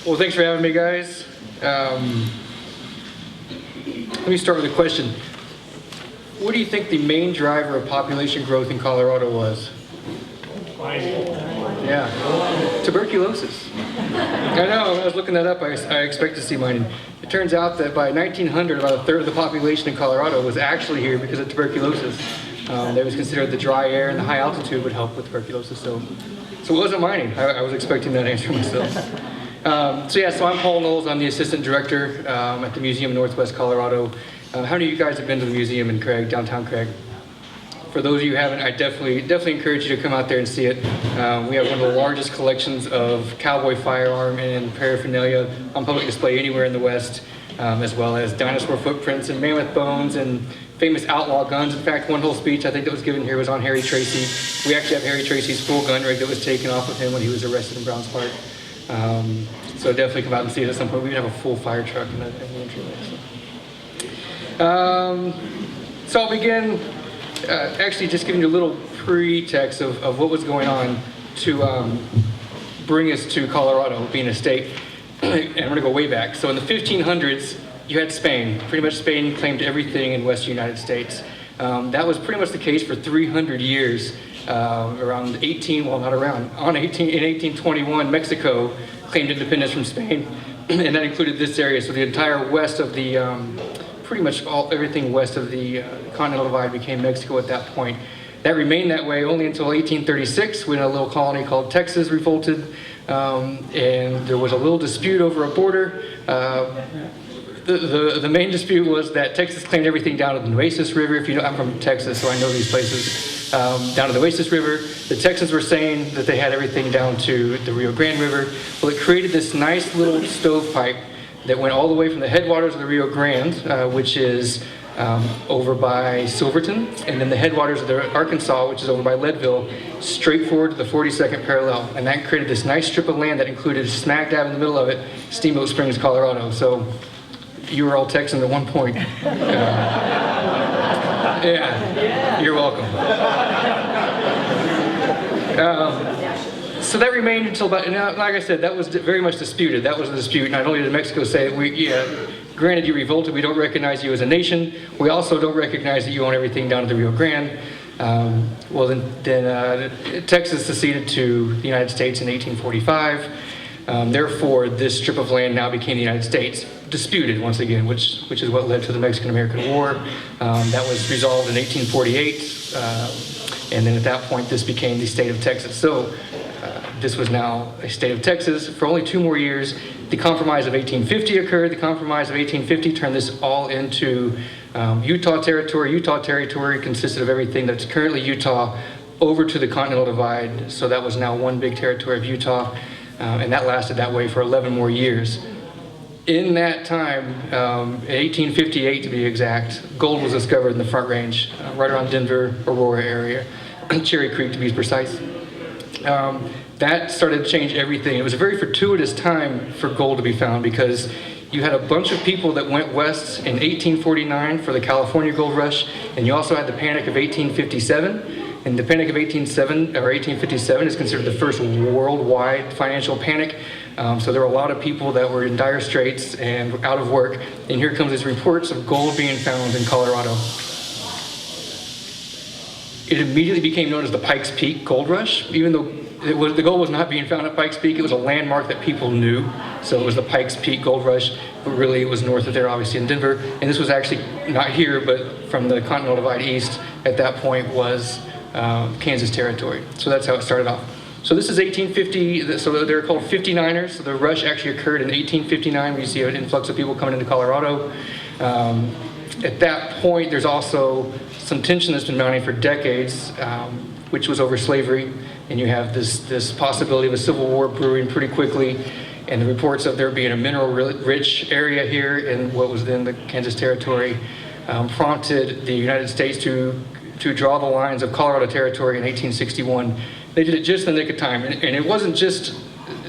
Well, thanks for having me, guys. Let me start with a question. What do you think the main driver of population growth in Colorado was? Yeah, tuberculosis. I know, when I was looking that up, I expect to see mining. It turns out that by 1900, about a third of the population in Colorado was actually here because of tuberculosis. That was considered the dry air and the high altitude would help with tuberculosis. So it wasn't mining. I was expecting that answer myself. So I'm Paul Knowles. I'm the assistant director at the Museum of Northwest Colorado. How many of you guys have been to the museum in Craig, downtown Craig? For those of you who haven't, I definitely encourage you to come out there and see it. We have one of the largest collections of cowboy firearm and paraphernalia on public display anywhere in the West, as well as dinosaur footprints and mammoth bones and famous outlaw guns. In fact, one whole speech I think that was given here was on Harry Tracy. We actually have Harry Tracy's full gun rig that was taken off of him when he was arrested in Browns Park. So definitely come out and see it at some point. We even have a full fire truck in the entryway. So I'll begin actually just giving you a little pretext of what was going on to bring us to Colorado, being a state. And I'm going to go way back. So in the 1500s, you had Spain. Pretty much Spain claimed everything in western United States. That was pretty much the case for 300 years. In 1821, Mexico claimed independence from Spain, and that included this area. So the entire west of the, pretty much everything west of the Continental Divide became Mexico at that point. That remained that way only until 1836, when a little colony called Texas revolted, and there was a little dispute over a border. The main dispute was that Texas claimed everything down to the Nueces River. If you know, I'm from Texas, so I know these places. Down to the Nueces River. The Texans were saying that they had everything down to the Rio Grande River. Well, it created this nice little stovepipe that went all the way from the headwaters of the Rio Grande, which is over by Silverton, and then the headwaters of the Arkansas, which is over by Leadville, straight forward to the 42nd parallel. And that created this nice strip of land that included, smack dab in the middle of it, Steamboat Springs, Colorado. So you were all Texans at one point. Yeah, you're welcome. So that remained until about, like I said, that was very much disputed. That was a dispute. Not only did Mexico say, granted you revolted, we don't recognize you as a nation. We also don't recognize that you own everything down to the Rio Grande. Then Texas seceded to the United States in 1845. Therefore, this strip of land now became the United States. Disputed once again, which is what led to the Mexican-American War. That was resolved in 1848, and then at that point, this became the state of Texas. So this was now a state of Texas for only 2 more years. The Compromise of 1850 occurred. The Compromise of 1850 turned this all into Utah territory. Utah territory consisted of everything that's currently Utah over to the Continental Divide. So that was now one big territory of Utah, and that lasted that way for 11 more years. In that time, in 1858 to be exact, gold was discovered in the Front Range, right around Denver, Aurora area, Cherry Creek to be precise. That started to change everything. It was a very fortuitous time for gold to be found because you had a bunch of people that went west in 1849 for the California gold rush, and you also had the Panic of 1857. And the Panic of 1857 is considered the first worldwide financial panic. So there were a lot of people that were in dire straits and out of work. And here comes these reports of gold being found in Colorado. It immediately became known as the Pikes Peak Gold Rush, even though the gold was not being found at Pikes Peak. It was a landmark that people knew. So it was the Pikes Peak Gold Rush, but really it was north of there, obviously in Denver. And this was actually not here, but from the Continental Divide east at that point was Kansas territory. So that's how it started off. So this is 1850, so they're called 59ers. So the rush actually occurred in 1859. We see an influx of people coming into Colorado. At that point, there's also some tension that's been mounting for decades, which was over slavery. And you have this possibility of a civil war brewing pretty quickly. And the reports of there being a mineral-rich area here in what was then the Kansas territory prompted the United States to draw the lines of Colorado territory in 1861. They did it just in the nick of time, and it wasn't just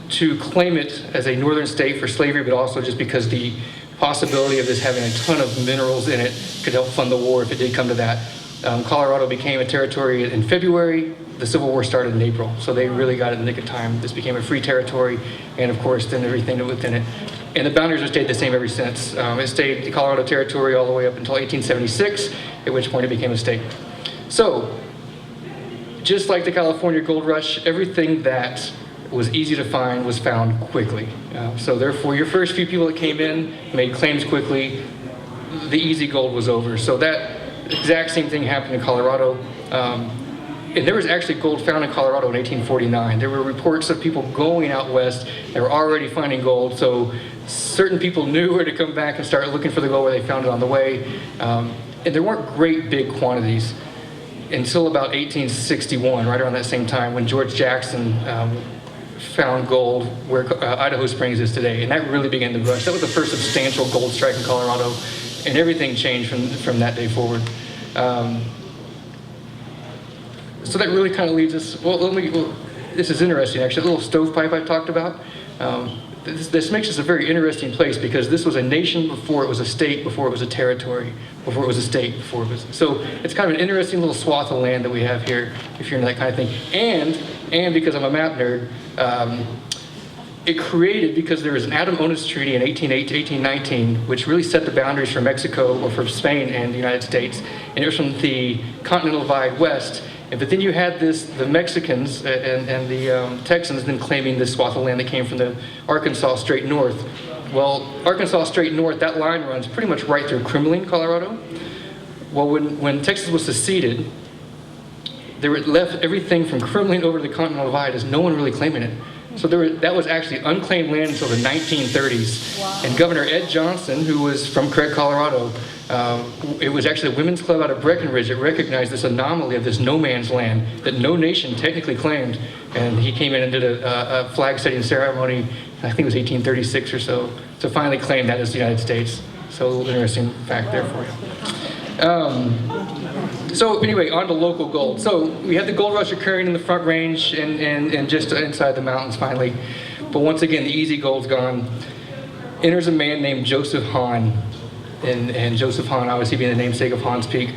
to claim it as a northern state for slavery, but also just because the possibility of this having a ton of minerals in it could help fund the war if it did come to that. Colorado became a territory in February the Civil War started in April, so they really got it in the nick of time. This became a free territory, and of course, then everything that within it. And the boundaries have stayed the same ever since. It stayed the Colorado Territory all the way up until 1876, at which point it became a state. So, just like the California Gold Rush, everything that was easy to find was found quickly. So therefore, your first few people that came in made claims quickly. The easy gold was over. So that exact same thing happened in Colorado. And there was actually gold found in Colorado in 1849. There were reports of people going out west that were already finding gold. So certain people knew where to come back and start looking for the gold where they found it on the way. And there weren't great big quantities until about 1861, right around that same time, when George Jackson found gold where Idaho Springs is today. And that really began the rush. That was the first substantial gold strike in Colorado. And everything changed from that day forward. So that really kind of leads us, well, this is interesting actually, the little stovepipe I talked about. This makes us a very interesting place because this was a nation before it was a state, before it was a territory, before it was a state, before it was, so it's kind of an interesting little swath of land that we have here, if you're into that kind of thing. And because I'm a map nerd, it created, because there was an Adam-Onis Treaty in 1819, which really set the boundaries for Mexico, or for Spain and the United States, and it was from the Continental Divide west. But then you had the Mexicans and the Texans then claiming this swath of land that came from the Arkansas straight north. Well, Arkansas straight north, that line runs pretty much right through Kremlin, Colorado. Well, when Texas was seceded, they left everything from Kremlin over to the Continental Divide as no one really claiming it. So that was actually unclaimed land until the 1930s. Wow. And Governor Ed Johnson, who was from Craig, Colorado, it was actually a women's club out of Breckenridge that recognized this anomaly of this no man's land that no nation technically claimed. And he came in and did a flag setting ceremony, I think it was 1836 or so, to finally claim that as the United States. So a little interesting fact there for you. So anyway, on to local gold. So we had the gold rush occurring in the Front Range and just inside the mountains finally. But once again, the easy gold's gone. Enters a man named Joseph Hahn. And Joseph Hahn, obviously being the namesake of Hahn's Peak.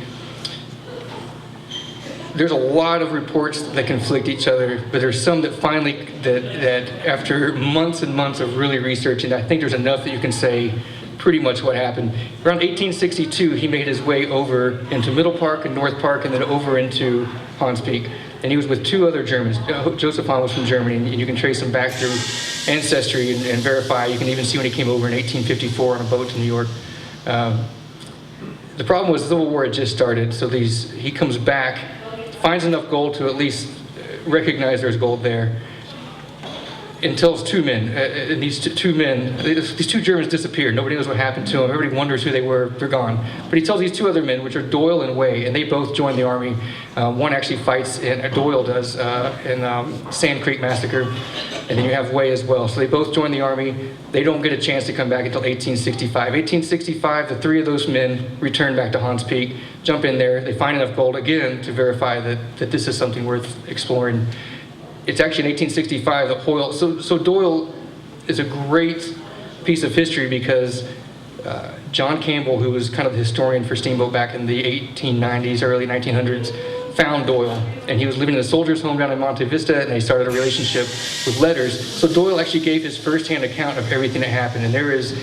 There's a lot of reports that conflict each other, but there's some that finally, that after months and months of really researching, I think there's enough that you can say pretty much what happened. Around 1862, he made his way over into Middle Park and North Park, and then over into Hahn's Peak. And he was with two other Germans. Joseph Hahn was from Germany, and you can trace him back through ancestry and verify. You can even see when he came over in 1854 on a boat to New York. The problem was the Civil War had just started, so he comes back, finds enough gold to at least recognize there's gold there, and tells two men, and these two Germans disappeared. Nobody knows what happened to them. Everybody wonders who they were. They're gone. But he tells these two other men, which are Doyle and Way, and they both join the army. One actually fights, Doyle does, in Sand Creek Massacre, and then you have Way as well. So they both join the army. They don't get a chance to come back until 1865. 1865, the three of those men return back to Hahn's Peak, jump in there. They find enough gold again to verify that this is something worth exploring. It's actually in 1865 that Hoyle, so Doyle is a great piece of history because John Campbell, who was kind of the historian for Steamboat back in the 1890s, early 1900s, found Doyle. And he was living in a soldier's home down in Monte Vista, and they started a relationship with letters. So Doyle actually gave his firsthand account of everything that happened. And there is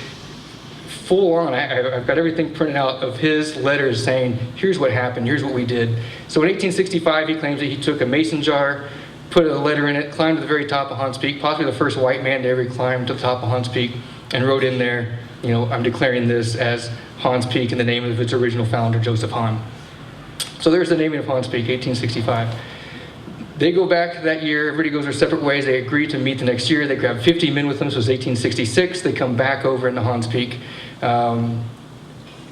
full on, I've got everything printed out of his letters saying, here's what happened, here's what we did. So in 1865, he claims that he took a mason jar, put a letter in it, climbed to the very top of Hahn's Peak, possibly the first white man to ever climb to the top of Hahn's Peak, and wrote in there, I'm declaring this as Hahn's Peak in the name of its original founder, Joseph Hahn. So there's the naming of Hahn's Peak, 1865. They go back that year, everybody goes their separate ways, they agree to meet the next year, they grab 50 men with them, so it's 1866, they come back over into Hahn's Peak, and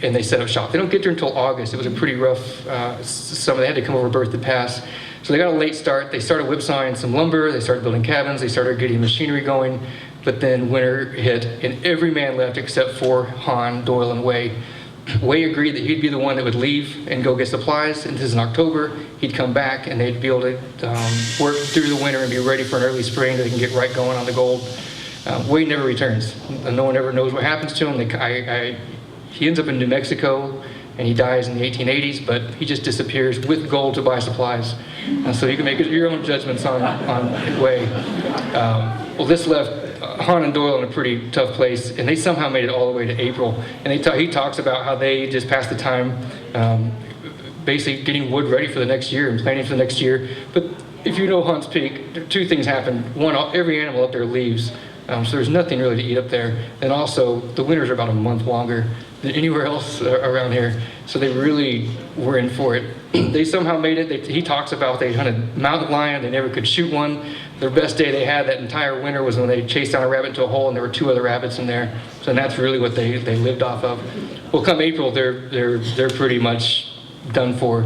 they set up shop. They don't get there until August. It was a pretty rough summer. They had to come over Bertha Pass. So they got a late start. They started whipsawing some lumber. They started building cabins. They started getting machinery going. But then winter hit, and every man left except for Hahn, Doyle, and Way. Way agreed that he'd be the one that would leave and go get supplies. And this is in October. He'd come back, and they'd be able to work through the winter and be ready for an early spring so they can get right going on the gold. Way never returns. No one ever knows what happens to him. He ends up in New Mexico, and he dies in the 1880s, but he just disappears with gold to buy supplies. So you can make your own judgments on way. Well, this left Han and Doyle in a pretty tough place, and they somehow made it all the way to April. And he talks about how they just passed the time basically getting wood ready for the next year and planning for the next year. But if you know Hans Peak, two things happen. One, every animal up there leaves, so there's nothing really to eat up there. And also, the winters are about a month longer than anywhere else around here, so they really were in for it. They somehow made it. He talks about they hunted mountain lion. They never could shoot one. Their best day they had that entire winter was when they chased down a rabbit into a hole, and there were 2 other rabbits in there. So that's really what they lived off of. Well, come April, they're pretty much done for.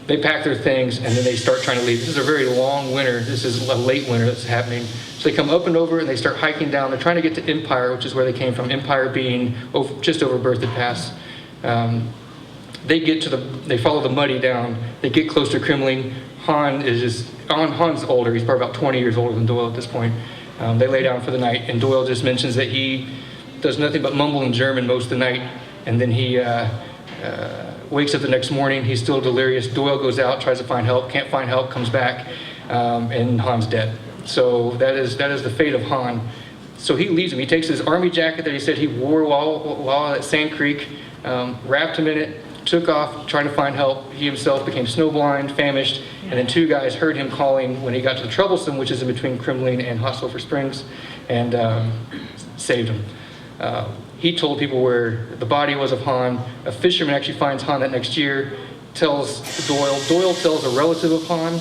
They pack their things, and then they start trying to leave. This is a very long winter. This is a late winter that's happening. So they come up and over, and they start hiking down. They're trying to get to Empire, which is where they came from. Empire being just over Berthoud Pass. They follow the muddy down. They get close to Kremling. Han's older. He's probably about 20 years older than Doyle at this point. They lay down for the night, and Doyle just mentions that he does nothing but mumble in German most of the night, and then he wakes up the next morning. He's still delirious. Doyle goes out, tries to find help, can't find help, comes back, and Han's dead. So that is the fate of Han. So he leaves him. He takes his army jacket that he said he wore while at Sand Creek, wrapped him in it, took off trying to find help. He himself became snowblind, famished, and then 2 guys heard him calling when he got to the Troublesome, which is in between Kremling and Hot Sulphur Springs, and saved him. He told people where the body was of Han. A fisherman actually finds Han that next year, tells Doyle. Doyle tells a relative of Han,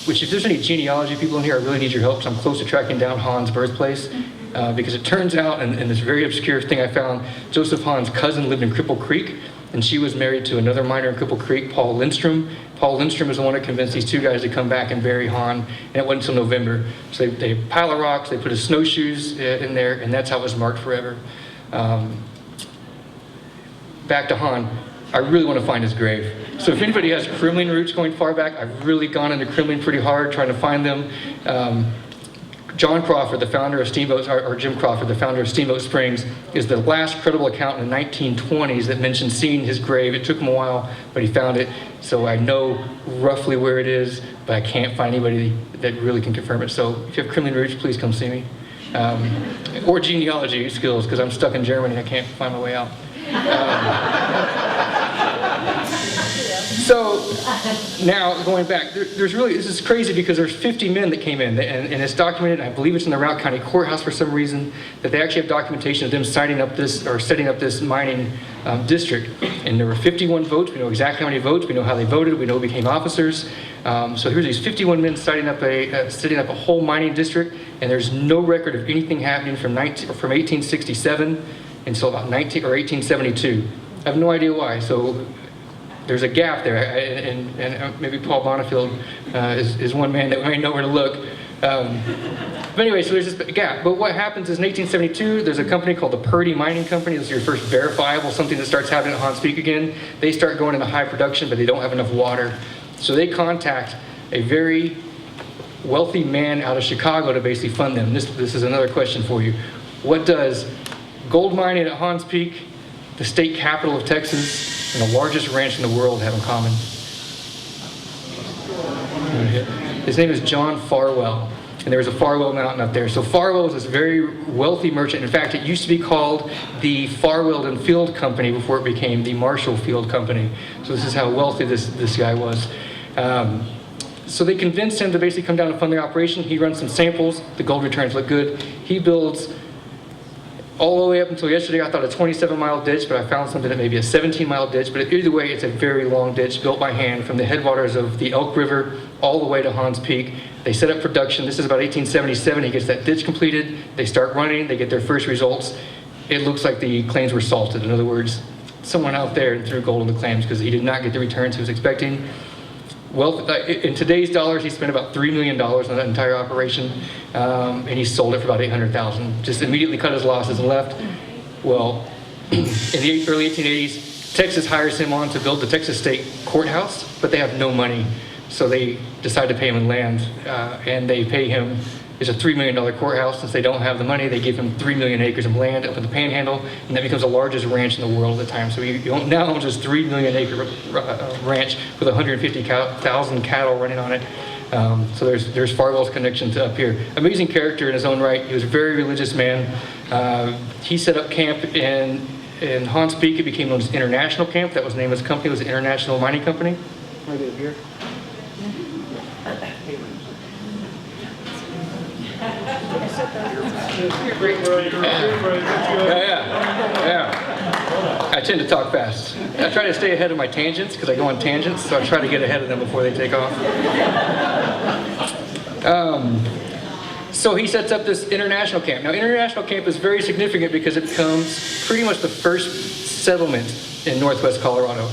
which if there's any genealogy people in here, I really need your help because I'm close to tracking down Han's birthplace. Because it turns out, and this very obscure thing I found, Joseph Hahn's cousin lived in Cripple Creek, and she was married to another miner in Cripple Creek, Paul Lindstrom. Paul Lindstrom is the one that convinced these 2 guys to come back and bury Han, and it wasn't until November. So they pile of rocks, they put his snowshoes in there, and that's how it was marked forever. Back to Han, I really want to find his grave. So if anybody has Kremling roots going far back, I've really gone into Kremling pretty hard trying to find them. John Crawford, the founder of Steamboat, or Jim Crawford, the founder of Steamboat Springs, is the last credible account in the 1920s that mentioned seeing his grave. It took him a while, but he found it. So I know roughly where it is, but I can't find anybody that really can confirm it. So if you have Kremling roots, please come see me. Or genealogy skills, because I'm stuck in Germany. I can't find my way out. So now going back, there's really, this is crazy because there's 50 men that came in, and it's documented. I believe it's in the Routt County Courthouse for some reason, that they actually have documentation of them setting up this mining district. And there were 51 votes. We know exactly how many votes. We know how they voted. We know who became officers. So here's these 51 men setting up a whole mining district, and there's no record of anything happening from 1867 until about 1872. I have no idea why. So there's a gap there, and maybe Paul Bonifield is one man that might know where to look. But anyway, so there's this gap. But what happens is in 1872, there's a company called the Purdy Mining Company. This is your first verifiable, something that starts happening at Hans Peak again. They start going into high production, but they don't have enough water. So they contact a very wealthy man out of Chicago to basically fund them. This is another question for you. What does gold mining at Hans Peak, the state capital of Texas, and the largest ranch in the world have in common? His name is John Farwell, and there was a Farwell Mountain up there. So Farwell was this very wealthy merchant. In fact, it used to be called the Farwell and Field Company before it became the Marshall Field Company. So this is how wealthy this guy was. So they convinced him to basically come down and fund the operation. He runs some samples. The gold returns look good. He builds all the way up until yesterday. I thought a 27-mile ditch, but I found something that may be a 17-mile ditch. But either way, it's a very long ditch built by hand from the headwaters of the Elk River all the way to Hans Peak. They set up production. This is about 1877. He gets that ditch completed. They start running. They get their first results. It looks like the claims were salted. In other words, someone out there threw gold in the claims because he did not get the returns he was expecting. Well, in today's dollars, he spent about $3 million on that entire operation, and he sold it for about $800,000. Just immediately cut his losses and left. Well, in the early 1880s, Texas hires him on to build the Texas State Courthouse, but they have no money, so they decide to pay him in land, and they pay him. It's a $3 million courthouse. Since they don't have the money, they give him 3 million acres of land up in the Panhandle, and that becomes the largest ranch in the world at the time. So he now owns this 3 million acre ranch with 150,000 cattle running on it. So there's Farwell's connection to up here. Amazing character in his own right. He was a very religious man. He set up camp in Hans Peak. It became known as International Camp. That was the name of his company. It was the International Mining Company. Right up here. Yeah. I tend to talk fast. I try to stay ahead of my tangents because I go on tangents, so I try to get ahead of them before they take off. So he sets up this international camp. Now, international camp is very significant because it becomes pretty much the first settlement in northwest Colorado.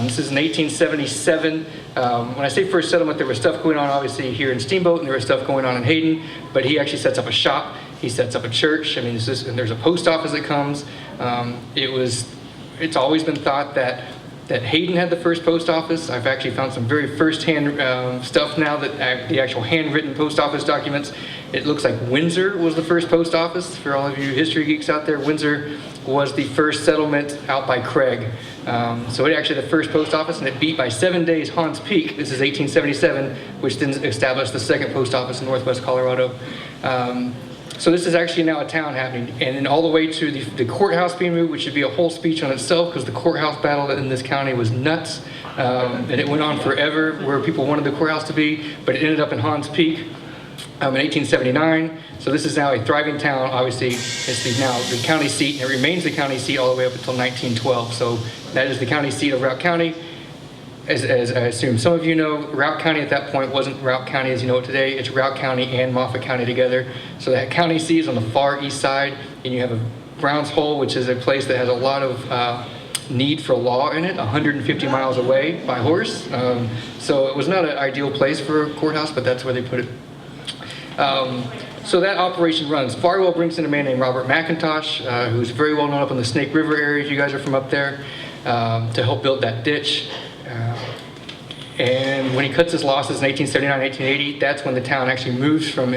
This is in 1877. When I say first settlement, there was stuff going on obviously here in Steamboat, and there was stuff going on in Hayden, but he actually sets up a shop. He sets up a church. I mean, and there's a post office that comes. It's always been thought that Hayden had the first post office. I've actually found some very first-hand stuff now, that the actual handwritten post office documents. It looks like Windsor was the first post office. For all of you history geeks out there, Windsor was the first settlement out by Craig. So it actually the first post office, and it beat by 7 days Hans Peak. This is 1877, which then established the second post office in northwest Colorado. So this is actually now a town happening, and then all the way to the courthouse being moved, which should be a whole speech on itself, because the courthouse battle in this county was nuts, and it went on forever where people wanted the courthouse to be, but it ended up in Hans Peak in 1879. So this is now a thriving town. Obviously, it's now the county seat, and it remains the county seat all the way up until 1912. So that is the county seat of Routt County. As I assume some of you know, Routt County at that point wasn't Routt County as you know it today. It's Routt County and Moffat County together. So that county seat is on the far east side, and you have a Browns Hole, which is a place that has a lot of need for law in it, 150 miles away by horse. So it was not an ideal place for a courthouse, but that's where they put it. So that operation runs. Farwell brings in a man named Robert McIntosh, who's very well known up in the Snake River area, if you guys are from up there, to help build that ditch. And when he cuts his losses in 1879, 1880, that's when the town actually moves from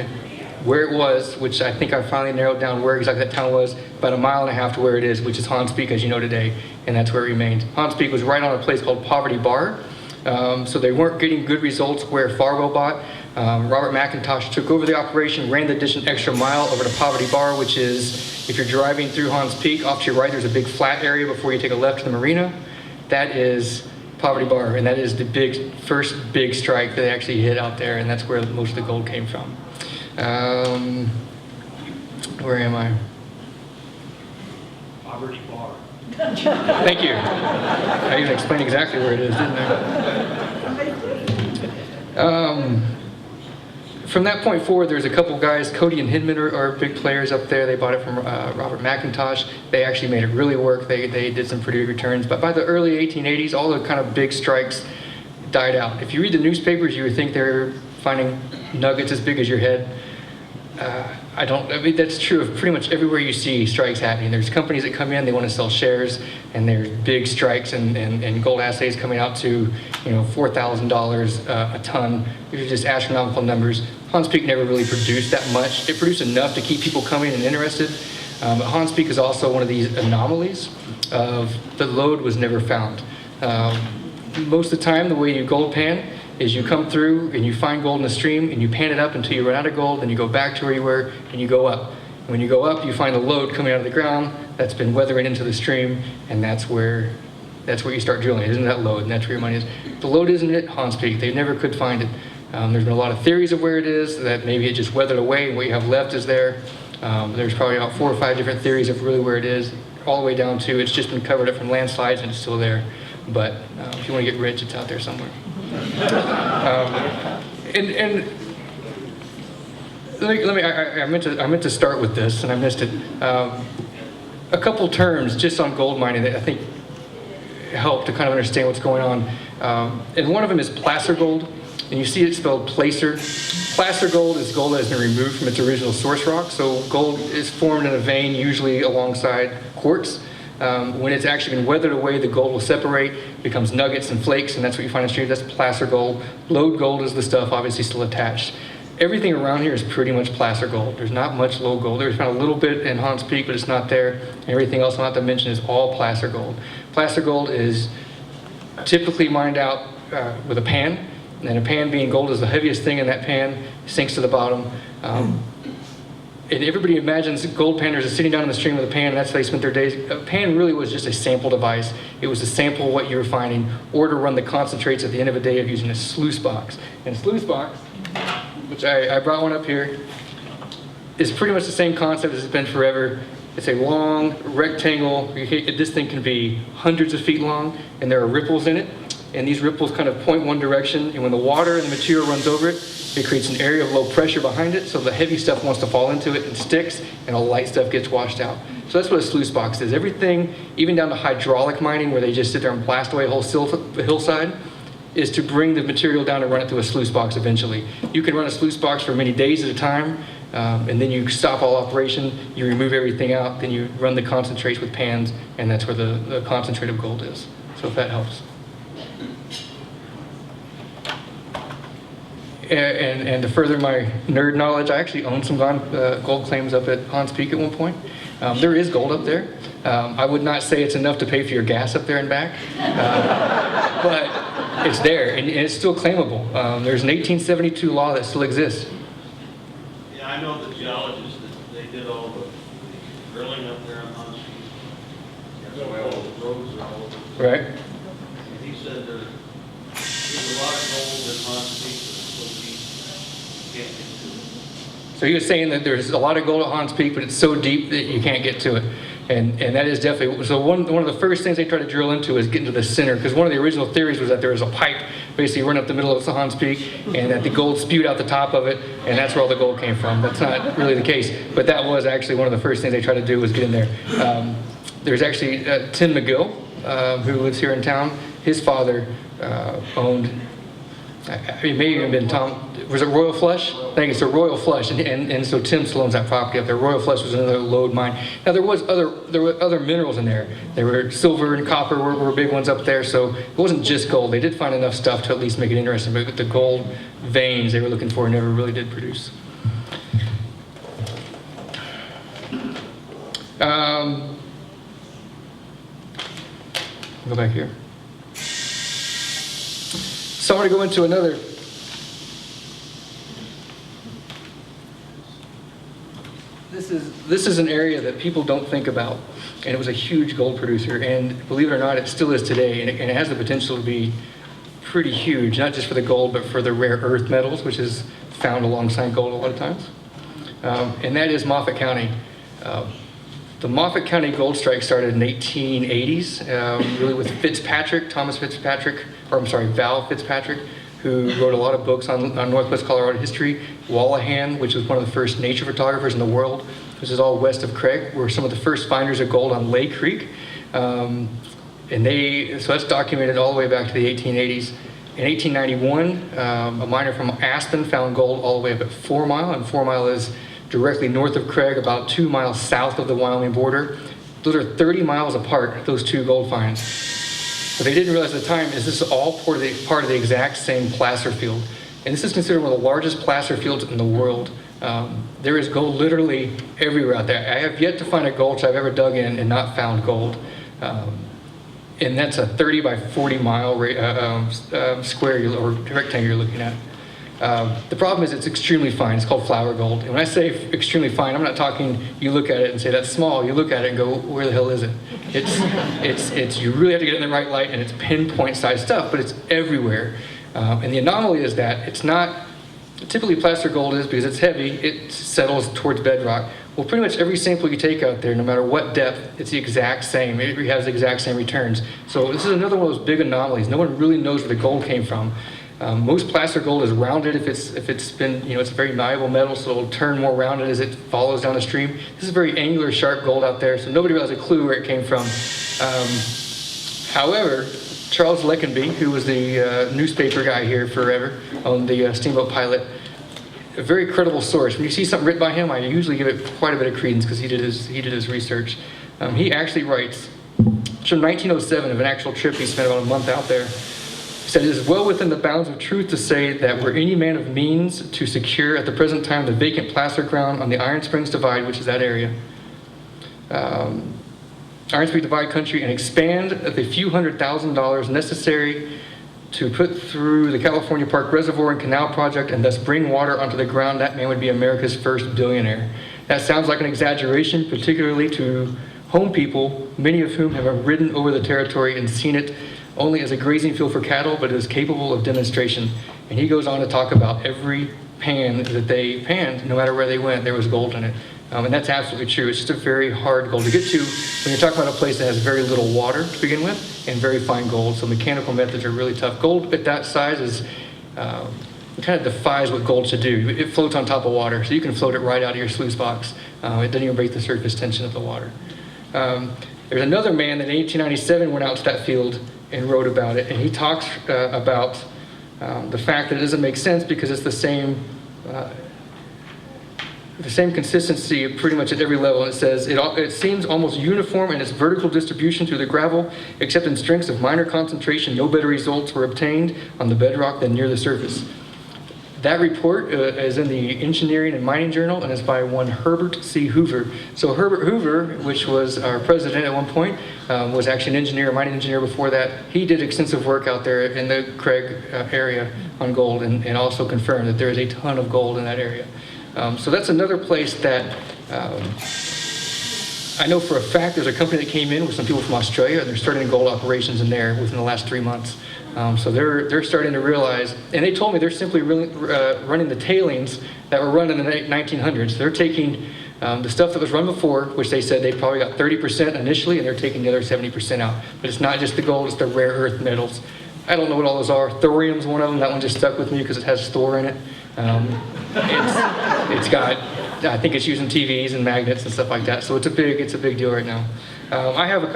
where it was, which I think I finally narrowed down where exactly that town was, about 1.5 miles to where it is, which is Hans Peak, as you know today, and that's where it remained. Hans Peak was right on a place called Poverty Bar, so they weren't getting good results where Farwell bought. Robert McIntosh took over the operation, ran the ditch an extra mile over to Poverty Bar, which is, if you're driving through Hans Peak, off to your right there's a big flat area before you take a left to the marina. That is Poverty Bar, and that is the first big strike that they actually hit out there, and that's where most of the gold came from. Where am I? Poverty Bar. Thank you. I even explained exactly where it is, didn't I? From that point forward, there's a couple guys. Cody and Hindman are big players up there. They bought it from Robert McIntosh. They actually made it really work. They did some pretty good returns. But by the early 1880s, all the kind of big strikes died out. If you read the newspapers, you would think they're finding nuggets as big as your head. I mean, that's true of pretty much everywhere you see strikes happening. There's companies that come in, they want to sell shares, and there's big strikes and gold assays coming out to, $4,000 a ton. These are just astronomical numbers. Hans Peak never really produced that much. It produced enough to keep people coming and interested. But Hans Peak is also one of these anomalies of the lode was never found. Most of the time, the way you gold pan is you come through and you find gold in the stream and you pan it up until you run out of gold, then you go back to where you were and you go up. When you go up, you find a lode coming out of the ground that's been weathering into the stream, and that's where you start drilling. Isn't that lode? And that's where your money is. The lode isn't at Hans Peak. They never could find it. There's been a lot of theories of where it is, that maybe it just weathered away and what you have left is there. There's probably about 4 or 5 different theories of really where it is, all the way down to it's just been covered up from landslides and it's still there. But if you want to get rich, it's out there somewhere. I meant to start with this and I missed it. A couple terms just on gold mining that I think help to kind of understand what's going on. And one of them is placer gold, and you see it spelled placer. Placer gold is gold that has been removed from its original source rock. So gold is formed in a vein, usually alongside quartz. When it's actually been weathered away, the gold will separate, becomes nuggets and flakes, and that's what you find in streams. That's placer gold. Lode gold is the stuff obviously still attached. Everything around here is pretty much placer gold. There's not much lode gold. There's found a little bit in Hans Peak, but it's not there. Everything else I'm not to mention is all placer gold. Placer gold is typically mined out with a pan, And a pan being gold is the heaviest thing in that pan, sinks to the bottom. And everybody imagines gold panners are sitting down in the stream with a pan, and that's how they spent their days. A pan really was just a sample device. It was to sample what you were finding, or to run the concentrates at the end of a day of using a sluice box. And a sluice box, which I brought one up here, is pretty much the same concept as it's been forever. It's a long rectangle. This thing can be hundreds of feet long, and there are ripples in it. And these ripples kind of point one direction, and when the water and the material runs over it, it creates an area of low pressure behind it, so the heavy stuff wants to fall into it and sticks, and the light stuff gets washed out. So that's what a sluice box is. Everything, even down to hydraulic mining, where they just sit there and blast away a whole hillside, is to bring the material down and run it through a sluice box eventually. You can run a sluice box for many days at a time, and then you stop all operation, you remove everything out, then you run the concentrates with pans, and that's where the concentrate of gold is. So if that helps. And to further my nerd knowledge, I actually owned some gold claims up at Hans Peak at one point. There is gold up there. I would not say it's enough to pay for your gas up there and back, but it's there, and it's still claimable. There's an 1872 law that still exists. Yeah, I know the geologists, that they did all the drilling up there on Hans Peak. That's why all the roads are all over. Right. And he said there's a lot of gold at Hans Peak, but it's so deep, you can't get to it. So he was saying that there's a lot of gold at Hans Peak, but it's so deep that you can't get to it. And that is definitely, so one of the first things they try to drill into is getting to the center, because one of the original theories was that there was a pipe basically running up the middle of the Hans Peak, and that the gold spewed out the top of it, and that's where all the gold came from. That's not really the case, but that was actually one of the first things they tried to do was get in there. There's actually Tim McGill, who lives here in town. His father owned, it may have even been Tom, was it Royal Flush? I think it's a Royal Flush, and so Tim still owns that property up there. Royal Flush was another lode mine. Now there were other minerals in there. There were silver and copper were big ones up there, so it wasn't just gold. They did find enough stuff to at least make it interesting, but the gold veins they were looking for never really did produce. Go back here. So I want to go into another. This is an area that people don't think about, and it was a huge gold producer, and believe it or not, it still is today, and it has the potential to be pretty huge, not just for the gold, but for the rare earth metals, which is found alongside gold a lot of times, and that is Moffat County. The Moffat County gold strike started in the 1880s, really with Val Fitzpatrick, who wrote a lot of books on Northwest Colorado history. Wallahan, which was one of the first nature photographers in the world. This is all west of Craig, were some of the first finders of gold on Lake Creek. So that's documented all the way back to the 1880s. In 1891, a miner from Aspen found gold all the way up at 4 Mile, and 4 Mile is directly north of Craig, about 2 miles south of the Wyoming border. Those are 30 miles apart, those two gold finds. What they didn't realize at the time is this is all part of the exact same placer field. And this is considered one of the largest placer fields in the world. There is gold literally everywhere out there. I have yet to find a gulch I've ever dug in and not found gold. And that's a 30 by 40 mile square or rectangle you're looking at. The problem is it's extremely fine. It's called flour gold. And when I say extremely fine, I'm not talking you look at it and say that's small. You look at it and go, where the hell is it? It's you really have to get it in the right light, and it's pinpoint size stuff, but it's everywhere. And the anomaly is that it's not, typically placer gold is because it's heavy, it settles towards bedrock. Well, pretty much every sample you take out there, no matter what depth, it's the exact same. It has the exact same returns. So this is another one of those big anomalies. No one really knows where the gold came from. Most placer gold is rounded if it's been, it's a very malleable metal, so it'll turn more rounded as it follows down the stream. This is very angular, sharp gold out there, so nobody really has a clue where it came from. However, Charles Leckenby, who was the newspaper guy here forever, on the Steamboat Pilot, a very credible source. When you see something written by him, I usually give it quite a bit of credence because he did his research. He actually writes, from 1907, of an actual trip he spent about a month out there. He said, "It is well within the bounds of truth to say that were any man of means to secure at the present time the vacant placer ground on the Iron Springs Divide," which is that area, Iron Springs Divide country, and expand the few $100,000 necessary to put through the California Park Reservoir and Canal Project and thus bring water onto the ground, that man would be America's first billionaire. That sounds like an exaggeration, particularly to home people, many of whom have ridden over the territory and seen it only as a grazing field for cattle, but is capable of demonstration. And he goes on to talk about every pan that they panned, no matter where they went, there was gold in it. And that's absolutely true. It's just a very hard gold to get to when you're talking about a place that has very little water to begin with and very fine gold. So mechanical methods are really tough. Gold at that size is, it kind of defies what gold should do. It floats on top of water, so you can float it right out of your sluice box. It doesn't even break the surface tension of the water. There's another man that in 1897 went out to that field and wrote about it, and he talks about the fact that it doesn't make sense because it's the same consistency pretty much at every level. And it says, it seems almost uniform in its vertical distribution through the gravel, except in strengths of minor concentration, no better results were obtained on the bedrock than near the surface. That report is in the Engineering and Mining Journal, and it's by one Herbert C. Hoover. So Herbert Hoover, which was our president at one point, was actually an engineer, a mining engineer before that. He did extensive work out there in the Craig area on gold, and also confirmed that there is a ton of gold in that area. So that's another place that I know for a fact there's a company that came in with some people from Australia, and they're starting gold operations in there within the last 3 months. So they're starting to realize, and they told me they're simply running the tailings that were run in the 1900s. They're taking the stuff that was run before, which they said they probably got 30% initially, and they're taking the other 70% out. But it's not just the gold, it's the rare earth metals. I don't know what all those are. Thorium's one of them. That one just stuck with me because it has Thor in it. It's got, I think it's used in TVs and magnets and stuff like that. So it's a big deal right now. I have a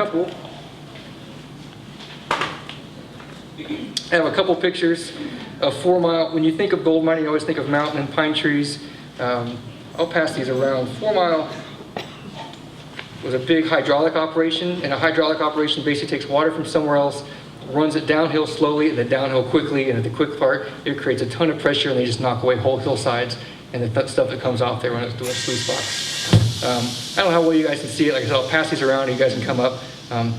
couple pictures of 4 Mile. When you think of gold mining, you always think of mountain and pine trees. I'll pass these around. 4 Mile was a big hydraulic operation, and a hydraulic operation basically takes water from somewhere else, runs it downhill slowly and then downhill quickly, and at the quick part, it creates a ton of pressure, and they just knock away whole hillsides and the stuff that comes off there when it's doing a sluice box. I don't know how well you guys can see it. Like I said, I'll pass these around and you guys can come up.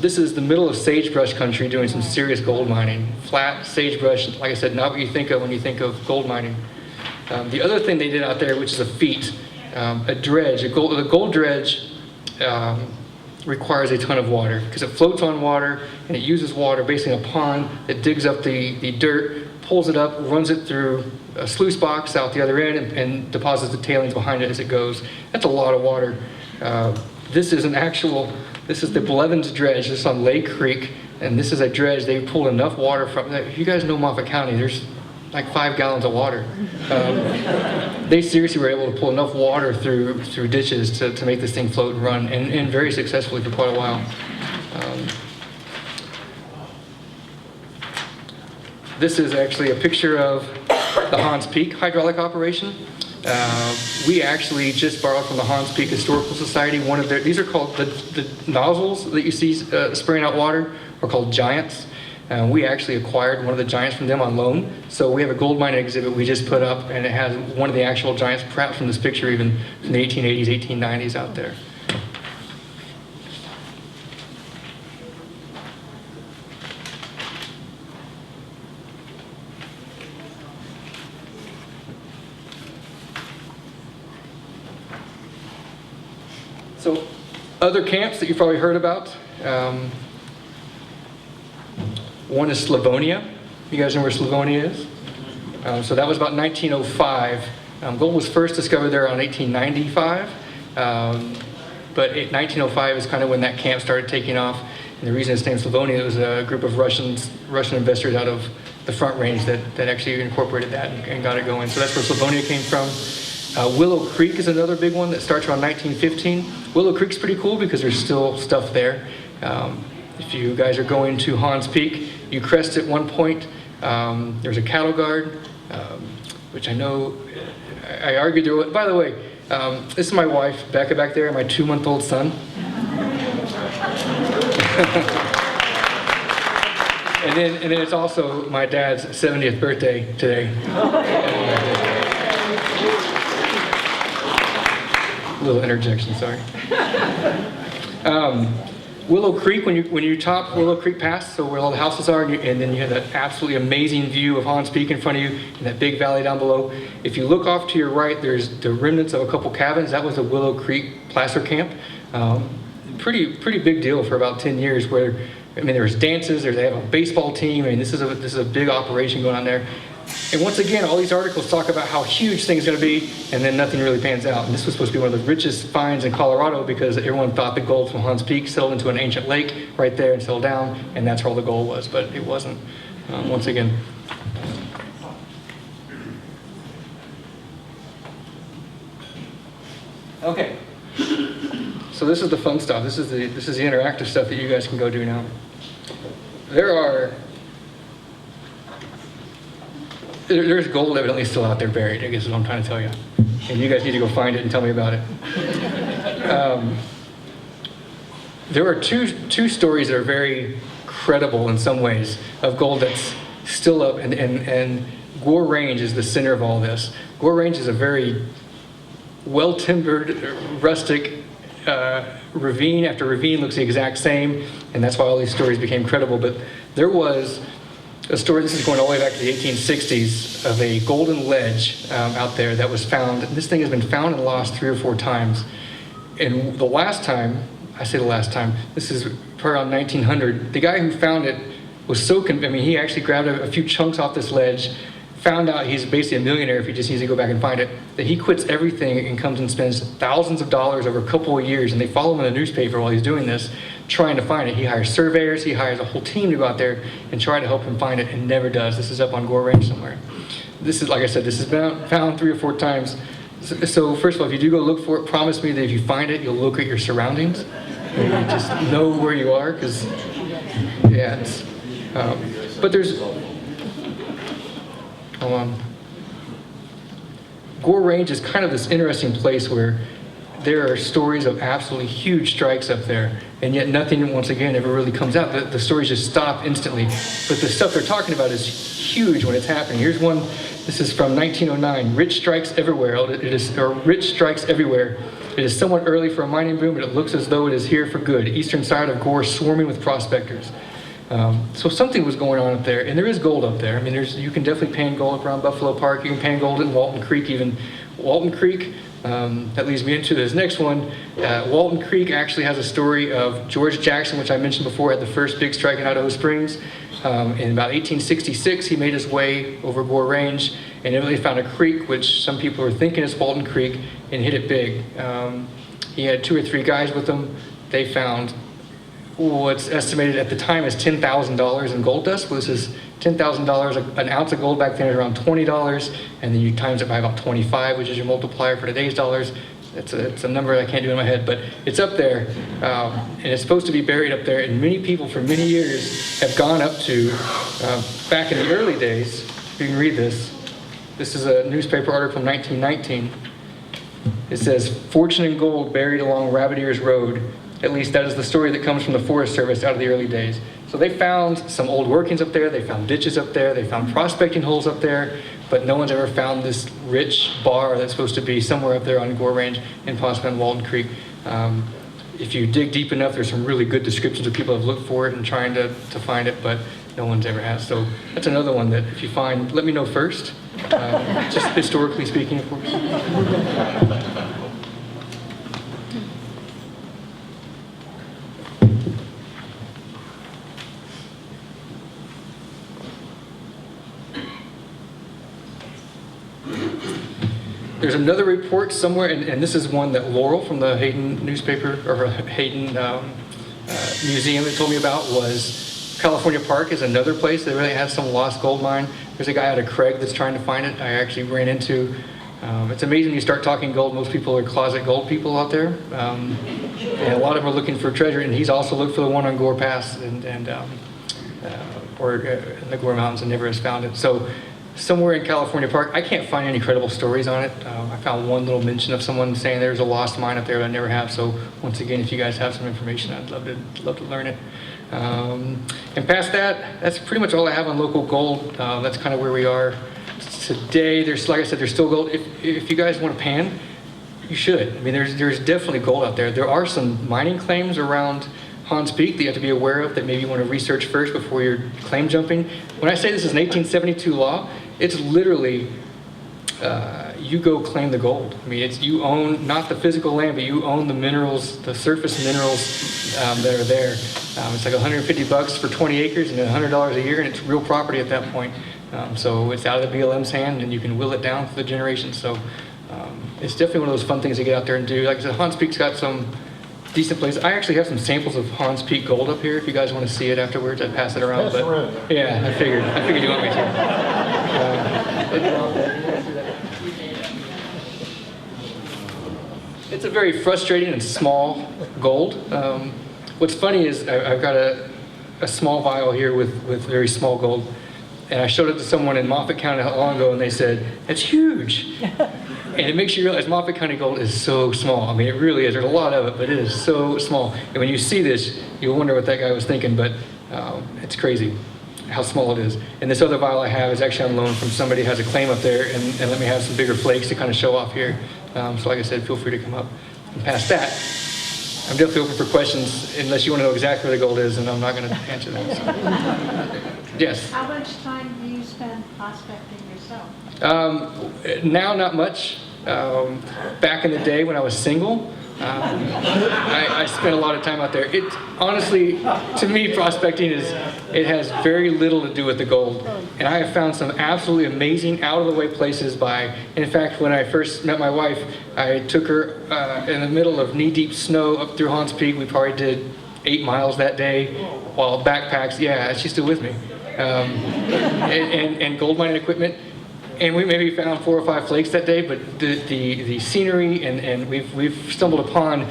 This is the middle of sagebrush country doing some serious gold mining. Flat sagebrush, like I said, not what you think of when you think of gold mining. The other thing they did out there, which is a feat, a dredge, a gold dredge requires a ton of water because it floats on water and it uses water, basically a pond that digs up the dirt, pulls it up, runs it through a sluice box out the other end, and deposits the tailings behind it as it goes. That's a lot of water. This is the Blevins dredge. This is on Lake Creek, and this is a dredge. They pulled enough water from, if you guys know Moffat County, there's like 5 gallons of water. They seriously were able to pull enough water through ditches to make this thing float and run, and very successfully for quite a while. This is actually a picture of the Hans Peak hydraulic operation. We actually just borrowed from the Hans Peak Historical Society one of their, these are called, the nozzles that you see spraying out water are called giants. We actually acquired one of the giants from them on loan. So we have a gold mining exhibit we just put up, and it has one of the actual giants, perhaps from this picture even, from the 1880s, 1890s out there. So other camps that you've probably heard about. One is Slavonia. You guys know where Slavonia is? So that was about 1905. Gold was first discovered there around 1895. But 1905 is kind of when that camp started taking off. And the reason it's named Slavonia, it was a group of Russian investors out of the Front Range that actually incorporated that and got it going. So that's where Slavonia came from. Willow Creek is another big one that starts around 1915. Willow Creek's pretty cool because there's still stuff there. If you guys are going to Hans Peak, you crest at one point. There's a cattle guard, which I know, I argued there. By the way, this is my wife, Becca, back there, and my 2-month-old son. and then it's also my dad's 70th birthday today. Little interjection, sorry. Willow Creek, when you top Willow Creek Pass, so where all the houses are, and then you have that absolutely amazing view of Hans Peak in front of you, and that big valley down below. If you look off to your right, there's the remnants of a couple cabins. That was a Willow Creek placer camp. Pretty big deal for about 10 years. Where I mean, there was dances. They have a baseball team. I mean, this is a big operation going on there. And once again, all these articles talk about how huge things are going to be, and then nothing really pans out. And this was supposed to be one of the richest finds in Colorado because everyone thought the gold from Hans Peak settled into an ancient lake right there and settled down, and that's where all the gold was, but it wasn't. Once again. Okay. So this is the fun stuff. This is the interactive stuff that you guys can go do now. There's gold evidently still out there buried, I guess is what I'm trying to tell you. And you guys need to go find it and tell me about it. There are two stories that are very credible in some ways of gold that's still up, and Gore Range is the center of all this. Gore Range is a very well-timbered, rustic ravine after ravine, looks the exact same, and that's why all these stories became credible. But there was a story, this is going all the way back to the 1860s, of a golden ledge out there that was found. This thing has been found and lost 3 or 4 times. And the last time, this is probably around 1900, the guy who found it was so he actually grabbed a few chunks off this ledge, found out he's basically a millionaire if he just needs to go back and find it, that he quits everything and comes and spends thousands of dollars over a couple of years, and they follow him in the newspaper while he's doing this, trying to find it. He hires surveyors, he hires a whole team to go out there and try to help him find it, and never does. This is up on Gore Range somewhere. This is, like I said, this has been found 3 or 4 times. So first of all, if you do go look for it, promise me that if you find it, you'll look at your surroundings. And you just know where you are, because, yeah, it's, but there's, hold on. Gore Range is kind of this interesting place where there are stories of absolutely huge strikes up there, and yet nothing, once again, ever really comes out. The stories just stop instantly. But the stuff they're talking about is huge when it's happening. Here's one, this is from 1909. Rich strikes everywhere. Rich strikes everywhere. It is somewhat early for a mining boom, but it looks as though it is here for good. Eastern side of Gore swarming with prospectors. So something was going on up there, and there is gold up there. I mean, you can definitely pan gold up around Buffalo Park. You can pan gold in Walton Creek, even. Walton Creek, that leads me into this next one. Walton Creek actually has a story of George Jackson, which I mentioned before, had the first big strike in Idaho Springs. In about 1866, he made his way over Gore Range, and eventually found a creek, which some people are thinking is Walton Creek, and hit it big. He had 2 or 3 guys with him. They found what's estimated at the time as $10,000 in gold dust. Well, this is $10,000, an ounce of gold back then is around $20, and then you times it by about 25, which is your multiplier for today's dollars. It's a number I can't do in my head, but it's up there, and it's supposed to be buried up there, and many people for many years have gone up to, back in the early days, you can read this. This is a newspaper article from 1919. It says, "Fortune in gold buried along Rabbit Ears Road." At least that is the story that comes from the Forest Service out of the early days. So they found some old workings up there, they found ditches up there, they found prospecting holes up there, but no one's ever found this rich bar that's supposed to be somewhere up there on Gore Range and possibly on Walton Creek. If you dig deep enough, there's some really good descriptions of people have looked for it and trying to find it, but no one's ever has. So that's another one that if you find, let me know first. Just historically speaking, of course. There's another report somewhere, and this is one that Laurel from the Hayden newspaper, or Hayden museum that told me about, was California Park is another place that really has some lost gold mine. There's a guy out of Craig that's trying to find it. I actually ran into, it's amazing when you start talking gold, most people are closet gold people out there. And a lot of them are looking for treasure, and he's also looked for the one on Gore Pass or in the Gore Mountains and never has found it. So somewhere in California Park, I can't find any credible stories on it. I found one little mention of someone saying there's a lost mine up there, but I never have. So once again, if you guys have some information, I'd love to learn it. And past that, that's pretty much all I have on local gold. That's kind of where we are today. There's, like I said, there's still gold. If you guys want to pan, you should. I mean, there's definitely gold out there. There are some mining claims around Hans Peak that you have to be aware of that maybe you want to research first before you're claim jumping. When I say this is an 1872 law, it's literally you go claim the gold. I mean, it's you own not the physical land, but you own the minerals, the surface minerals that are there. It's like $150 for 20 acres and $100 a year, and it's real property at that point. So it's out of the BLM's hand, and you can will it down for the generations. So it's definitely one of those fun things to get out there and do. Like I said, Hans Peak's got some decent places. I actually have some samples of Hans Peak gold up here. If you guys want to see it afterwards, I'd pass it around. Pass it around. Yeah, I figured you want me to. It's a very frustrating and small gold. What's funny is I've got a small vial here with very small gold, and I showed it to someone in Moffat County not long ago, and they said, "It's huge." And it makes you realize Moffat County gold is so small. I mean, it really is. There's a lot of it, but it is so small. And when you see this, you'll wonder what that guy was thinking, but it's crazy how small it is. And this other vial I have is actually on loan from somebody who has a claim up there and let me have some bigger flakes to kind of show off here. So like I said, feel free to come up and pass that. I'm definitely open for questions unless you want to know exactly where the gold is, and I'm not going to answer that. So. Yes? How much time do you spend prospecting yourself? Now, not much. Back in the day when I was single, I spent a lot of time out there. It honestly, to me, prospecting it has very little to do with the gold. And I have found some absolutely amazing out-of-the-way places in fact, when I first met my wife, I took her in the middle of knee-deep snow up through Hans Peak. We probably did 8 miles that day while backpacks. Yeah, she's still with me. And gold mining equipment. And we maybe found 4 or 5 flakes that day, but the scenery and we've stumbled upon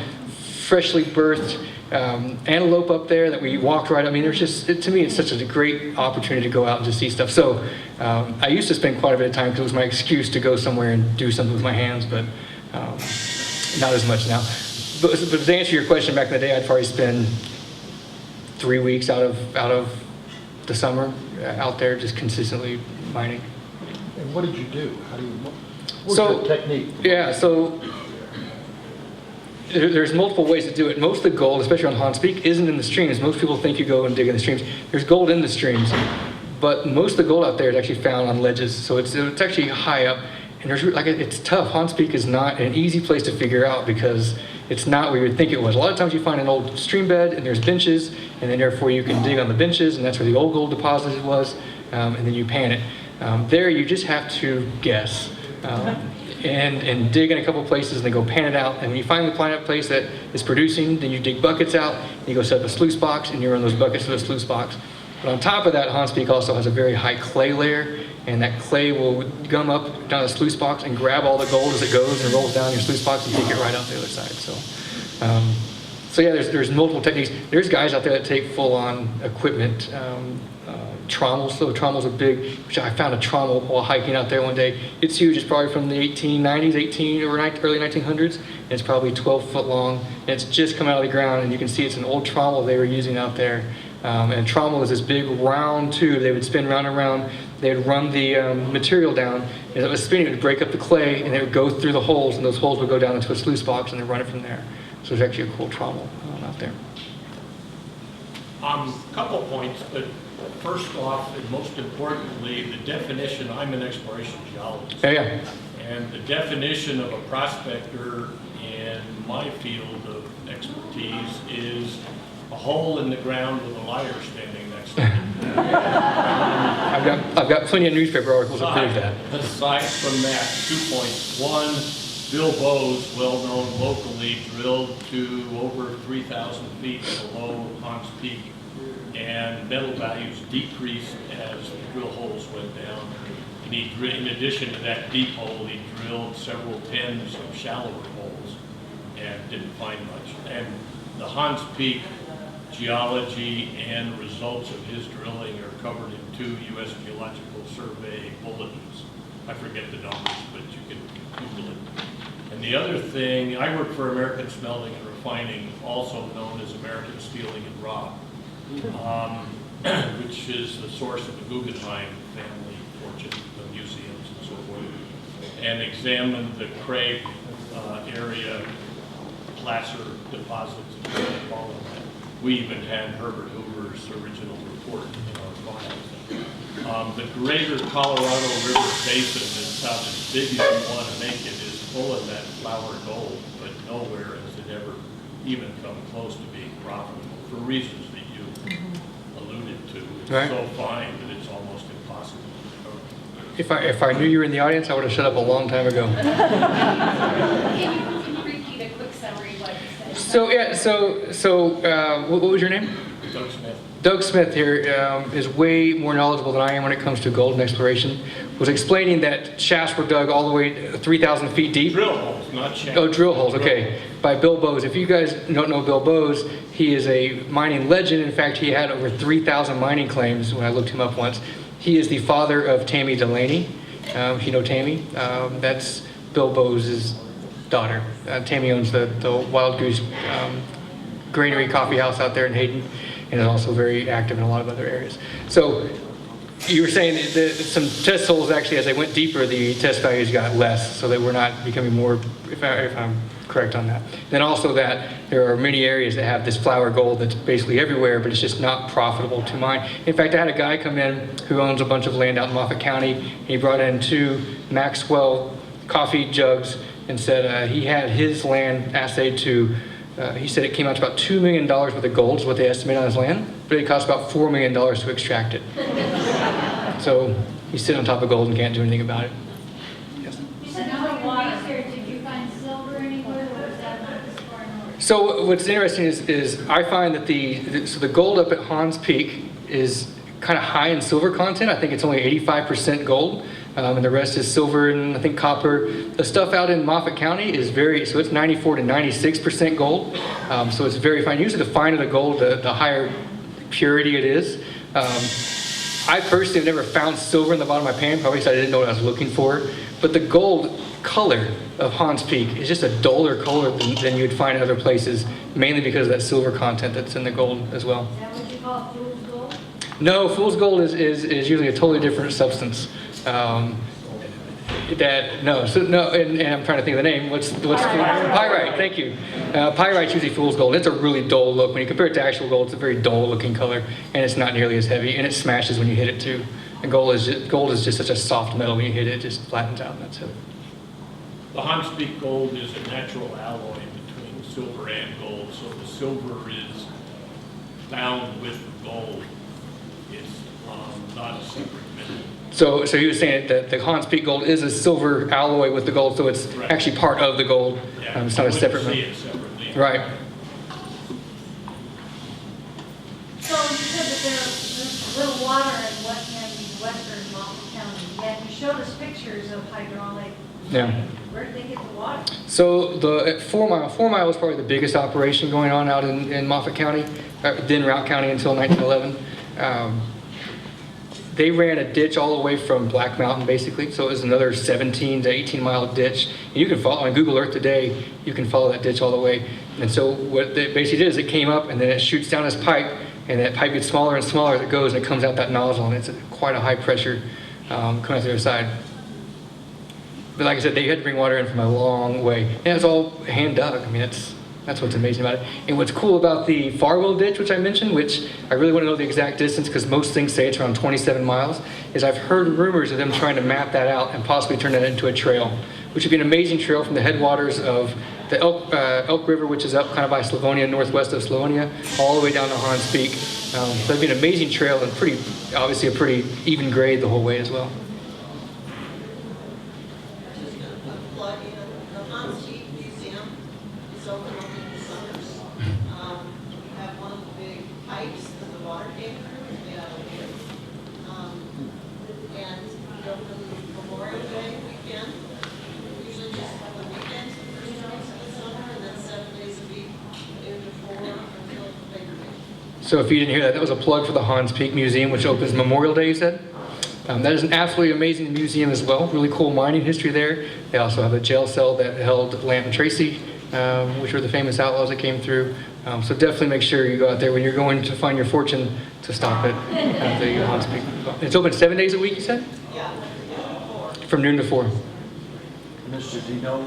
freshly birthed antelope up there that we walked right. I mean, there's just to me, it's such a great opportunity to go out and just see stuff. So I used to spend quite a bit of time because it was my excuse to go somewhere and do something with my hands, but not as much now. But to answer your question, back in the day, I'd probably spend 3 weeks out of the summer out there just consistently mining. And what did you do? What's your technique? Yeah, so there's multiple ways to do it. Most of the gold, especially on Hans Peak, isn't in the streams. Most people think you go and dig in the streams. There's gold in the streams, but most of the gold out there is actually found on ledges. So it's actually high up, and it's tough. Hans Peak is not an easy place to figure out because it's not where you would think it was. A lot of times you find an old stream bed and there's benches, and then therefore you can dig on the benches, and that's where the old gold deposit was, and then you pan it. There you just have to guess and dig in a couple places and then go pan it out. And when you finally find a place that is producing, then you dig buckets out, and you go set up a sluice box, and you run those buckets to the sluice box. But on top of that, Hans Peak also has a very high clay layer, and that clay will gum up down the sluice box and grab all the gold as it goes and rolls down your sluice box and take it right out the other side. So yeah, there's multiple techniques. There's guys out there that take full-on equipment. Trommels, so trommels are big. Which I found a trommel while hiking out there one day. It's huge. It's probably from the 1890s, early 1900s, and it's probably 12 foot long. And it's just come out of the ground, and you can see it's an old trommel they were using out there. And a trommel is this big round tube. They would spin round and round. They would run the material down, and as it was spinning, it would break up the clay, and it would go through the holes, and those holes would go down into a sluice box, and then run it from there. So it's actually a cool trommel out there. Couple points, but first off, and most importantly, the definition, I'm an exploration geologist. Yeah. And the definition of a prospector in my field of expertise is a hole in the ground with a liar standing next to it. I've got plenty of newspaper articles that prove that. Aside from that, 2 points. One, Bill Bowes, well known locally, drilled to over 3,000 feet below Hans Peak, and metal values decreased as the drill holes went down. And in addition to that deep hole, he drilled several tens of shallower holes and didn't find much. And the Hans Peak geology and results of his drilling are covered in 2 U.S. Geological Survey bulletins. I forget the numbers, but you can Google it. And the other thing, I work for American Smelting and Refining, also known as American Steeling and Routt, which is the source of the Guggenheim family fortune, the museums and so forth, and examined the Craig area placer deposits and all of that. We even had Herbert Hoover's original report in our files. The greater Colorado River Basin is about as big as you want to make it, is full of that flour gold, but nowhere has it ever even come close to being profitable for reasons that you alluded to. It's Right. so fine that it's almost impossible to cook. If I knew you were in the audience, I would have shut up a long time ago. Can you repeat a quick summary of what you said? So yeah, what was your name? Doug Smith. Doug Smith here is way more knowledgeable than I am when it comes to gold and exploration. Was explaining that shafts were dug all the way 3,000 feet deep. Drill holes, not shafts. Oh, drill holes, okay. By Bill Bowes. If you guys don't know Bill Bowes, he is a mining legend. In fact, he had over 3,000 mining claims when I looked him up once. He is the father of Tammy Delaney. If you know Tammy, that's Bill Bowes' daughter. Tammy owns the Wild Goose Granary Coffee House out there in Hayden, and is also very active in a lot of other areas. So you were saying that some test holes, actually, as they went deeper, the test values got less, so that we're not becoming more, if I'm correct on that. Then also that there are many areas that have this flour gold that's basically everywhere, but it's just not profitable to mine. In fact, I had a guy come in who owns a bunch of land out in Moffat County. He brought in 2 Maxwell coffee jugs and said he had his land assayed to, he said it came out to about $2 million worth of gold is what they estimate on his land, but it cost about $4 million to extract it. So he's sitting on top of gold and can't do anything about it. Yes. You said no research, did you find silver anywhere, or was that not as far north? So what's interesting is I find that the gold up at Hans Peak is kind of high in silver content. I think it's only 85% gold, and the rest is silver and I think copper. The stuff out in Moffat County is so it's 94 to 96% gold. So it's very fine. Usually the finer the gold, the higher purity it is. I personally have never found silver in the bottom of my pan, probably because I didn't know what I was looking for. But the gold color of Hans Peak is just a duller color than you'd find in other places, mainly because of that silver content that's in the gold as well. Is that what you call fool's gold? No, fool's gold is usually a totally different substance. And I'm trying to think of the name. What's pyrite? Thank you. Pyrite's usually fool's gold. It's a really dull look. When you compare it to actual gold, it's a very dull looking color, and it's not nearly as heavy, and it smashes when you hit it too. And gold is just such a soft metal. When you hit it, it just flattens out, and that's it. The Hans Peak gold is a natural alloy between silver and gold, so the silver is bound with the gold. It's not a separate mineral. So he was saying that the Hans Peak gold is a silver alloy with the gold, so it's Right. actually part of the gold. Yeah, It's not a you separate wouldn't see one. it separately. Right. So you said that there's little water in western Moffat County, yet you showed us pictures of hydraulic. Yeah. Where did they get the water? So at 4 Mile was probably the biggest operation going on out in Moffat County, then Routt County until 1911. They ran a ditch all the way from Black Mountain, basically. So it was another 17 to 18 mile ditch. And you can follow on Google Earth today. You can follow that ditch all the way. And so what they basically did is it came up and then it shoots down this pipe, and that pipe gets smaller and smaller as it goes, and it comes out that nozzle, and it's quite a high pressure coming out the other side. But like I said, they had to bring water in from a long way, and it's all hand dug. I mean, that's what's amazing about it. And what's cool about the Farwell ditch, which I mentioned, which I really want to know the exact distance because most things say it's around 27 miles, is I've heard rumors of them trying to map that out and possibly turn that into a trail, which would be an amazing trail from the headwaters of the Elk River, which is up kind of by Slavonia, northwest of Slavonia, all the way down to Hans Peak. So that'd be an amazing trail and obviously a pretty even grade the whole way as well. Plug in, the Hans Peak Museum is open in the summers. We have one of the big pipes that the water came through, is made out of wood. And we open Memorial Day weekend. We usually just have the weekends, the first 2 weeks of the summer, and then 7 days a week, noon to 4 until Labor Day. So if you didn't hear that, that was a plug for the Hans Peak Museum, which opens Memorial Day, you said? That is an absolutely amazing museum as well. Really cool mining history there. They also have a jail cell that held Lamp and Tracy, which were the famous outlaws that came through. So definitely make sure you go out there when you're going to find your fortune to stop at the Hans Peak. It's open 7 days a week, you said? Yeah, 4. From noon to 4. Mister, do you know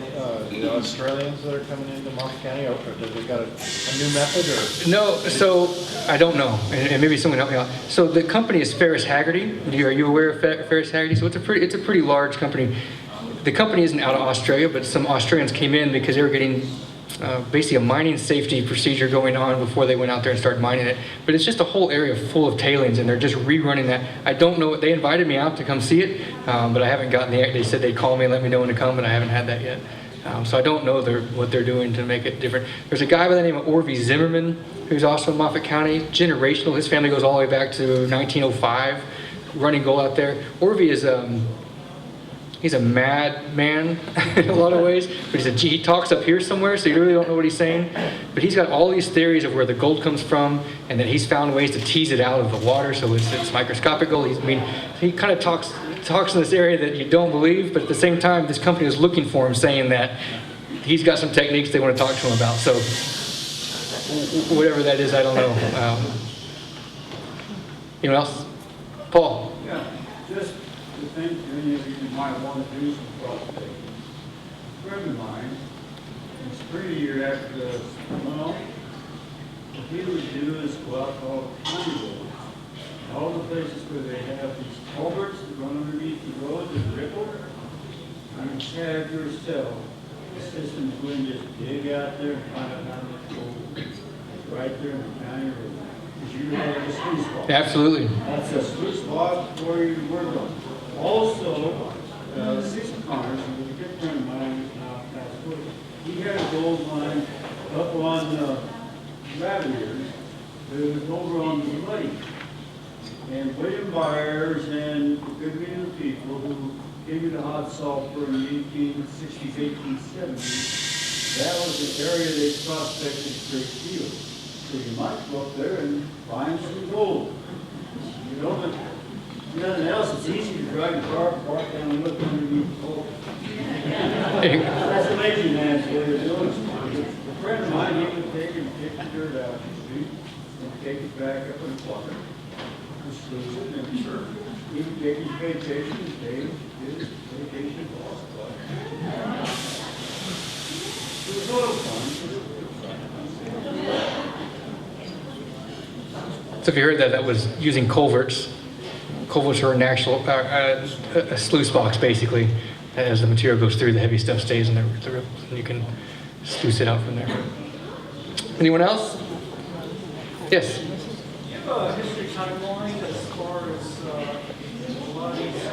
the Australians that are coming into Moffat County, or have they got a new method, or? No, so I don't know, and maybe someone help me out. So the company is Ferris Haggerty. Are you aware of Ferris Haggerty? So it's a pretty large company. The company isn't out of Australia, but some Australians came in because they were getting basically a mining safety procedure going on before they went out there and started mining it. But it's just a whole area full of tailings, and they're just rerunning that. I don't know. They invited me out to come see it, but I haven't gotten the. They said they'd call me and let me know when to come, but I haven't had that yet. So I don't know what they're doing to make it different. There's a guy by the name of Orvie Zimmerman who's also in Moffat County. Generational. His family goes all the way back to 1905, running gold out there. Orvie is he's a mad man in a lot of ways, but he talks up here somewhere, so you really don't know what he's saying. But he's got all these theories of where the gold comes from, and that he's found ways to tease it out of the water, so it's microscopic gold. He kind of talks in this area that you don't believe, but at the same time, this company is looking for him, saying that he's got some techniques they want to talk to him about. So whatever that is, I don't know. Anyone else? Paul? Yeah, just to think any of you might want to do some prospecting. A friend of mine, in the spring year after the snow, what he would do is go out called county roads. And all the places where they have these culverts that run underneath the road that ripple, you have yourself a system to go and just dig out there and find out how much gold is right there in the county road. Because you have a sluice box. Absolutely. That's a sluice box where you work on. Also, Six Connors, who was a good friend of mine, now passed away, he had a gold mine up on Rabbit Ears that was over on the lake. And William Byers and a good many of the people who came into hot sulfur in the 1860s, 1870s, that was the area they prospected great deal. So you might go up there and find some gold. You know, but nothing else, it's easy to drive your car, park down and look underneath the gold. That's amazing, man, the way they're doing it. A friend of mine, he would take and pick the dirt out of the street and take it back up in the water. He would take his vacation, stay, his vacation lost. It was a lot of fun. So if you heard that was using culverts. Culverts are an actual a sluice box, basically. As the material goes through, the heavy stuff stays in the ripples, and you can sluice it out from there. Anyone else? Yes? Do you have a history timeline as far as a lot of these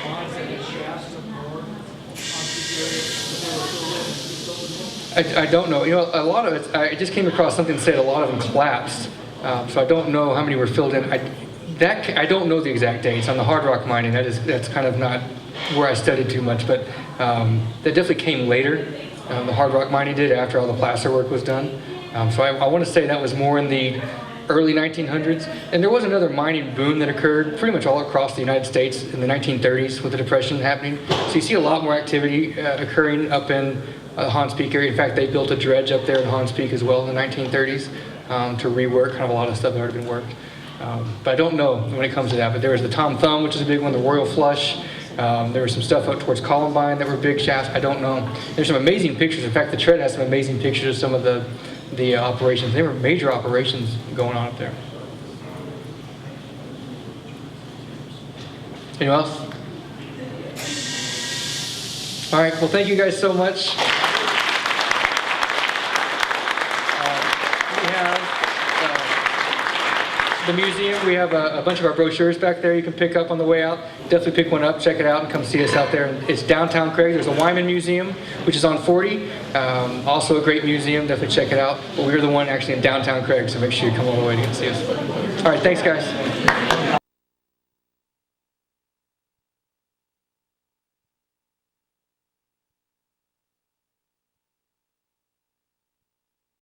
mines that get shafts up north on the area? I don't know. You know, a lot of it, I just came across something that said a lot of them collapsed. So I don't know how many were filled in. I don't know the exact dates on the hard rock mining. That's kind of not where I studied too much, but that definitely came later. The hard rock mining did after all the placer work was done. So I want to say that was more in the early 1900s. And there was another mining boom that occurred pretty much all across the United States in the 1930s with the Depression happening. So you see a lot more activity occurring up in Hans Peak area. In fact, they built a dredge up there in Hans Peak as well in the 1930s to rework kind of a lot of stuff that had already been worked. But I don't know when it comes to that. But there was the Tom Thumb, which is a big one, the Royal Flush. There was some stuff out towards Columbine that were big shafts. I don't know. There's some amazing pictures. In fact, the Tread has some amazing pictures of some of the operations. There were major operations going on up there. Anyone else? All right. Well, thank you guys so much. We have the museum. We have a bunch of our brochures back there you can pick up on the way out. Definitely pick one up, check it out, and come see us out there. It's downtown Craig. There's a Wyman Museum, which is on 40. Also a great museum. Definitely check it out. But we're the one actually in downtown Craig, so make sure you come all the way to see us. All right, thanks, guys.